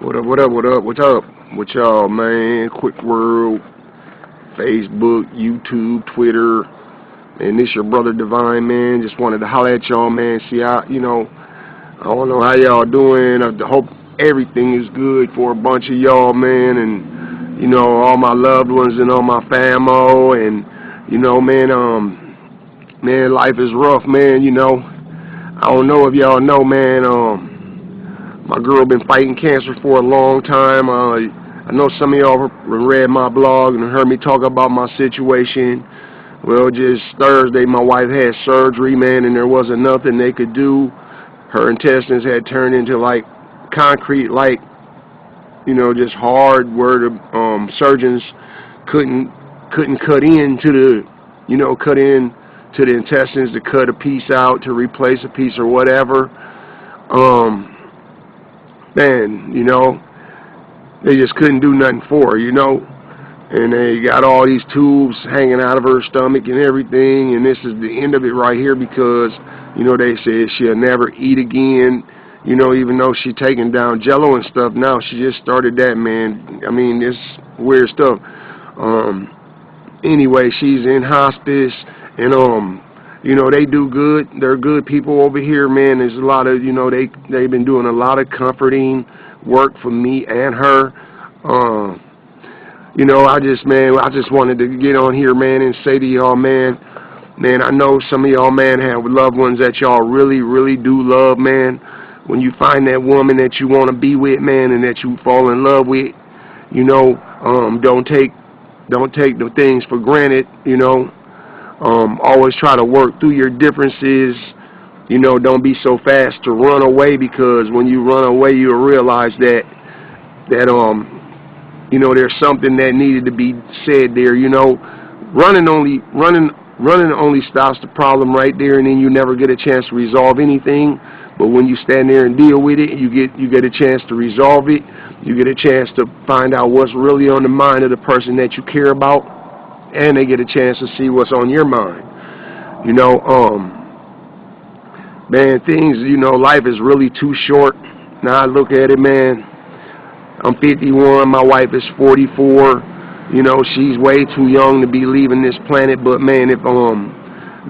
What up, what up, what up, what's up? What y'all, man? Quick World, Facebook, YouTube, Twitter. Man, this your brother Divine, man. Just wanted to holler at y'all, man. See how, I don't know how y'all doing. I hope everything is good for a bunch of y'all, man. And, all my loved ones and all my famo. And, man, life is rough, man, I don't know if y'all know, man, my girl been fighting cancer for a long time. I know some of y'all read my blog and heard me talk about my situation. Well, just Thursday, my wife had surgery, man, and there wasn't nothing they could do. Her intestines had turned into like concrete, like, just hard, where the surgeons couldn't cut into cut in to the intestines to cut a piece out to replace a piece or whatever. Man, they just couldn't do nothing for her, and they got all these tubes hanging out of her stomach and everything, and this is the end of it right here because, they said she'll never eat again, even though she taking down Jello and stuff now. She just started that, man. I mean, it's weird stuff. Anyway, she's in hospice, and, they do good. They're good people over here, man. There's a lot of, they've been doing a lot of comforting work for me and her. I just wanted to get on here, man, and say to y'all, man, I know some of y'all, man, have loved ones that y'all really, really do love, man. When you find that woman that you want to be with, man, and that you fall in love with, don't take the things for granted, always try to work through your differences. Don't be so fast to run away, because when you run away, you'll realize that there's something that needed to be said there. Running only stops the problem right there, and then you never get a chance to resolve anything. But when you stand there and deal with it, you get a chance to resolve it. You get a chance to find out what's really on the mind of the person that you care about, and they get a chance to see what's on your mind. Man, things, life is really too short. Now I look at it, man. I'm 51, my wife is 44. She's way too young to be leaving this planet. But man, if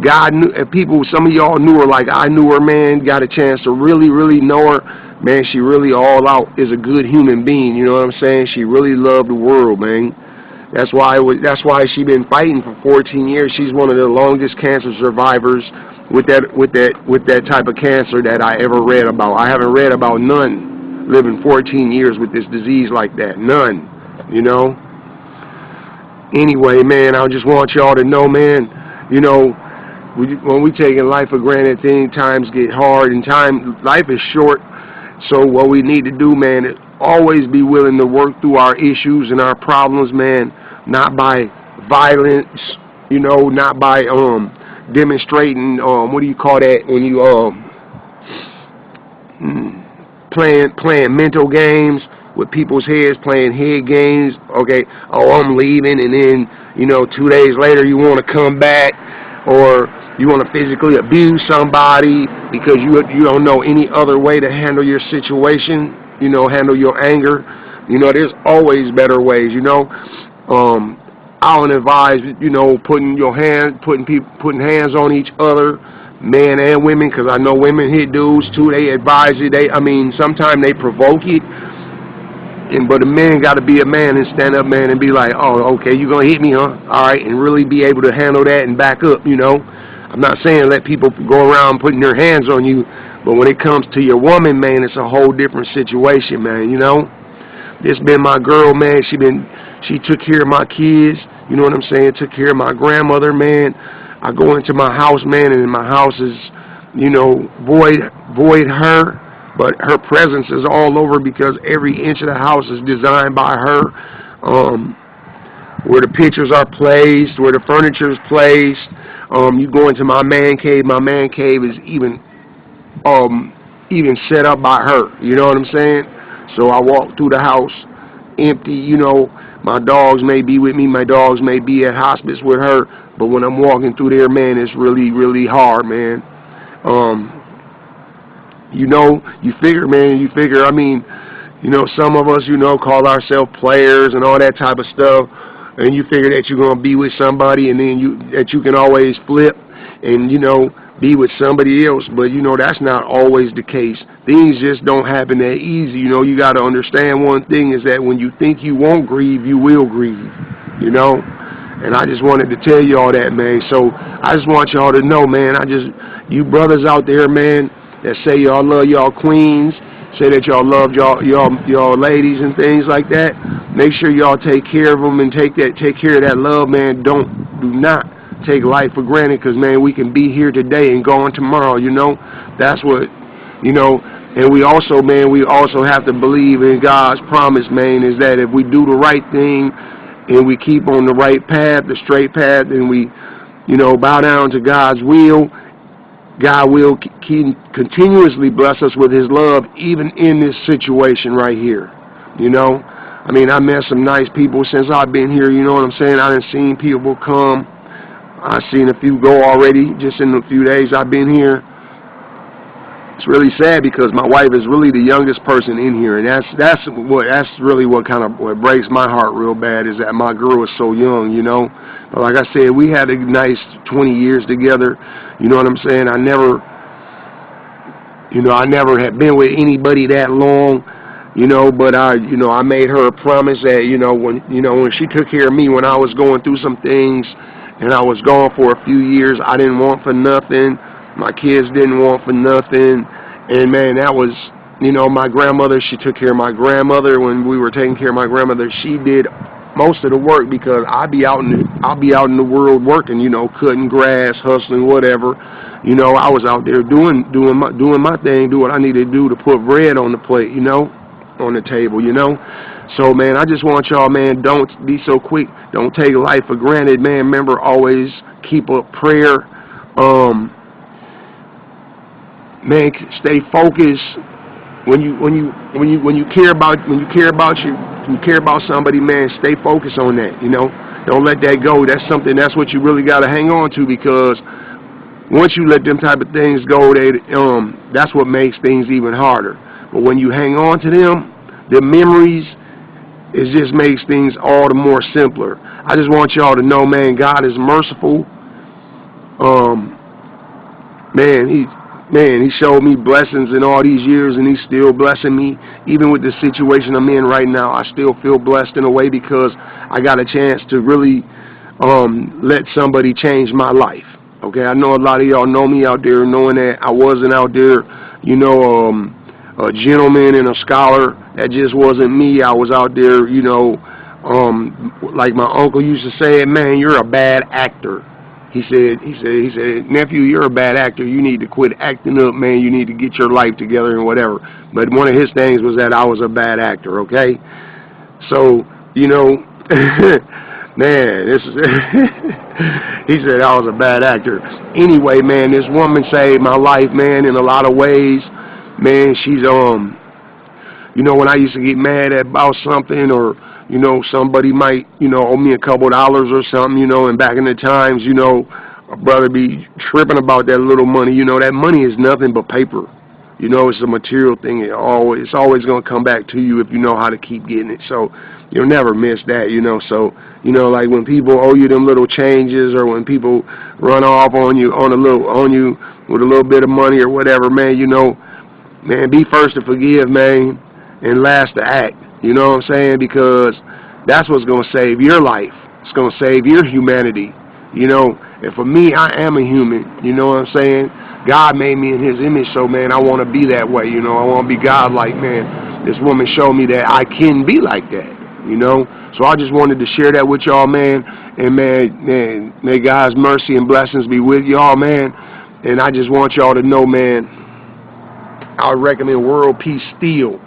God knew, if people, some of y'all knew her like I knew her, man, got a chance to really, really know her, man, she really all out is a good human being. You know what I'm saying? She really loved the world, man. That's why she been fighting for 14 years. She's one of the longest cancer survivors with that type of cancer that I ever read about. I haven't read about none living 14 years with this disease like that. None, Anyway, man, I just want y'all to know, man, when we taking life for granted, times get hard, and life is short. So what we need to do, man, is always be willing to work through our issues and our problems, man, not by violence, not by demonstrating, what do you call that, when you playing mental games with people's heads, playing head games. Okay, oh, I'm leaving, and then 2 days later you want to come back, or you want to physically abuse somebody because you don't know any other way to handle your situation, handle your anger. There's always better ways. I don't advise putting hands on each other, men and women, because I know women hit dudes too. They advise you. Sometimes they provoke it. But a man got to be a man and stand up, man, and be like, oh, okay, you gonna hit me, huh? All right, and really be able to handle that and back up. I'm not saying let people go around putting their hands on you, but when it comes to your woman, man, it's a whole different situation, man. This been my girl, man. She took care of my kids. You know what I'm saying? Took care of my grandmother, man. I go into my house, man, and my house is, void her. But her presence is all over because every inch of the house is designed by her. Where the pictures are placed, where the furniture is placed. You go into my man cave. My man cave is even set up by her. You know what I'm saying? So I walk through the house empty. My dogs may be with me. My dogs may be at hospice with her. But when I'm walking through there, man, it's really, really hard, man. You figure, man, You know, some of us, you know, call ourselves players and all that type of stuff, and you figure that you're gonna be with somebody, and then you can always flip, and you know, be with somebody else. But you know, that's not always the case. Things just don't happen that easy. You know, you got to understand one thing is that when you think you won't grieve, you will grieve. You know, and I just wanted to tell you all that, man. So I just want y'all to know, man. You brothers out there, man, that say y'all love y'all queens, say that y'all love y'all ladies and things like that. Make sure y'all take care of them and take care of that love, man. Do not take life for granted, because man, we can be here today and gone tomorrow. You know, that's what, you know. And we also, man, we also have to believe in God's promise, man. Is that if we do the right thing and we keep on the right path, the straight path, and we, you know, bow down to God's will, God will continuously bless us with His love, even in this situation right here. You know, I mean, I met some nice people since I've been here. You know what I'm saying? I done seen people come. I've seen a few go already just in the few days I've been here. It's really sad because my wife is really the youngest person in here, and that's really what breaks my heart real bad, is that my girl is so young, you know. But like I said, we had a nice 20 years together. You know what I'm saying? I never had been with anybody that long, you know. But I made her a promise that when she took care of me when I was going through some things, and I was gone for a few years, I didn't want for nothing. My kids didn't want for nothing. And man, that was, you know, my grandmother, she took care of my grandmother. When we were taking care of my grandmother, she did most of the work, because I'll be out in the world working, you know, cutting grass, hustling, whatever. You know, I was out there doing my thing, do what I needed to do to put bread on the plate, you know, on the table, you know. So man, I just want y'all, man, don't be so quick. Don't take life for granted, man. Remember, always keep up prayer. Man, stay focused. When you care about somebody, man, stay focused on that. You know, don't let that go. That's what you really got to hang on to, because once you let them type of things go, that's what makes things even harder. But when you hang on to them, the memories, it just makes things all the more simpler. I just want y'all to know, man, God is merciful. He showed me blessings in all these years, and He's still blessing me. Even with the situation I'm in right now, I still feel blessed in a way, because I got a chance to really let somebody change my life. Okay, I know a lot of y'all know me out there, knowing that I wasn't out there, you know, a gentleman and a scholar. That just wasn't me. I was out there, you know, like my uncle used to say, man, you're a bad actor. He said, nephew, you're a bad actor. You need to quit acting up, man. You need to get your life together and whatever. But one of his things was that I was a bad actor, okay? So, you know, man, this is he said I was a bad actor. Anyway, man, this woman saved my life, man, in a lot of ways. Man, she's, you know, when I used to get mad about something, or you know, somebody might, you know, owe me a couple dollars or something, you know, and back in the times, you know, a brother be tripping about that little money. You know, that money is nothing but paper. You know, it's a material thing. It's always going to come back to you if you know how to keep getting it. So you'll never miss that, you know. So, you know, like when people owe you them little changes, or when people run off on you with a little bit of money or whatever, man, you know, man, be first to forgive, man, and last to act. You know what I'm saying? Because that's what's going to save your life. It's going to save your humanity. You know, and for me, I am a human. You know what I'm saying? God made me in His image, so, man, I want to be that way. You know, I want to be God-like, man. This woman showed me that I can be like that, you know? So I just wanted to share that with y'all, man. And, man, may God's mercy and blessings be with y'all, man. And I just want y'all to know, man, I recommend World Peace Steel.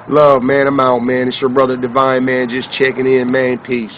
Love, man. I'm out, man. It's your brother Divine, man. Just checking in, man. Peace.